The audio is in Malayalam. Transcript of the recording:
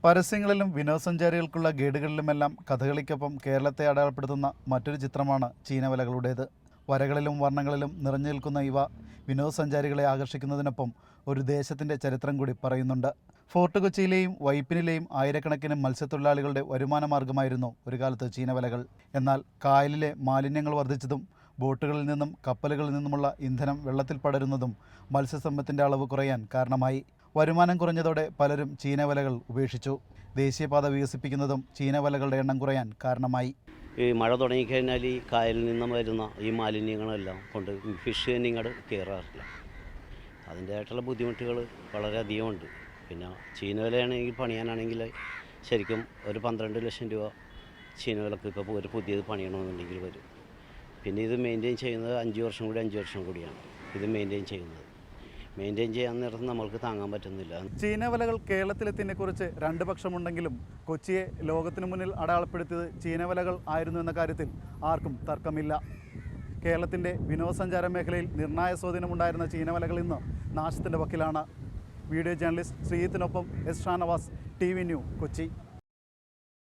പരസ്യങ്ങളിലും വിനോദസഞ്ചാരികൾക്കുള്ള ഗൈഡുകളിലുമെല്ലാം കഥകളിക്കൊപ്പം കേരളത്തെ അടയാളപ്പെടുത്തുന്ന മറ്റൊരു ചിത്രമാണ് ചീനവലകളുടേത്. വരകളിലും വർണ്ണങ്ങളിലും നിറഞ്ഞു നിൽക്കുന്ന ഇവ വിനോദസഞ്ചാരികളെ ആകർഷിക്കുന്നതിനൊപ്പം ഒരു ദേശത്തിൻ്റെ ചരിത്രം കൂടി പറയുന്നുണ്ട്. ഫോർട്ട് കൊച്ചിയിലെയും വൈപ്പിനിലെയും ആയിരക്കണക്കിന് മത്സ്യത്തൊഴിലാളികളുടെ വരുമാന മാർഗമായിരുന്നു ഒരു കാലത്ത് ചീനവലകൾ. എന്നാൽ കായലിലെ മാലിന്യങ്ങൾ വർദ്ധിച്ചതും ബോട്ടുകളിൽ നിന്നും കപ്പലുകളിൽ നിന്നുമുള്ള ഇന്ധനം വെള്ളത്തിൽ പടരുന്നതും മത്സ്യസമ്പത്തിൻ്റെ അളവ് കുറയാൻ കാരണമായി. വരുമാനം കുറഞ്ഞതോടെ പലരും ചീനവലകൾ ഉപേക്ഷിച്ചു. ദേശീയപാത വികസിപ്പിക്കുന്നതും ചീനവലകളുടെ എണ്ണം കുറയാൻ കാരണമായി. ഈ മഴ തുടങ്ങിക്കഴിഞ്ഞാൽ ഈ കായലിൽ നിന്നും വരുന്ന ഈ മാലിന്യങ്ങളെല്ലാം കൊണ്ട് ഫിഷ് തന്നെ ഇങ്ങോട്ട് കയറാറില്ല. അതിൻ്റെതായിട്ടുള്ള ബുദ്ധിമുട്ടുകൾ വളരെയധികമുണ്ട്. പിന്നെ ചീനവലയാണെങ്കിൽ പണിയാനാണെങ്കിൽ ശരിക്കും ഒരു 12 ലക്ഷം രൂപ ചീനവലക്ക് ഇപ്പോൾ ഒരു പുതിയത് പണിയണമെന്നുണ്ടെങ്കിൽ വരും. പിന്നെ ഇത് മെയിൻറ്റെയിൻ ചെയ്യുന്നത് 5 വർഷം കൂടിയാണ് ഇത് മെയിൻറ്റെയിൻ ചെയ്യുന്നത്. മെയിൻറ്റെയിൻ ചെയ്യാൻ നേരത്ത് നമ്മൾക്ക് താങ്ങാൻ പറ്റുന്നില്ല. ചീനവലകൾ കേരളത്തിലെത്തിയതിനെക്കുറിച്ച് രണ്ട് പക്ഷമുണ്ടെങ്കിലും കൊച്ചിയെ ലോകത്തിനു മുന്നിൽ അടയാളപ്പെടുത്തിയത് ചീനവലകൾ ആയിരുന്നു എന്ന കാര്യത്തിൽ ആർക്കും തർക്കമില്ല. കേരളത്തിൻ്റെ വിനോദസഞ്ചാര മേഖലയിൽ നിർണായക സ്വാധീനമുണ്ടായിരുന്ന ചീനവലകൾ ഇന്ന് നാശത്തിൻ്റെ വക്കിലാണ്. വീഡിയോ ജേർണലിസ്റ്റ് ശ്രീജിത്തിനൊപ്പം S Shanavas, TV news, Kochi.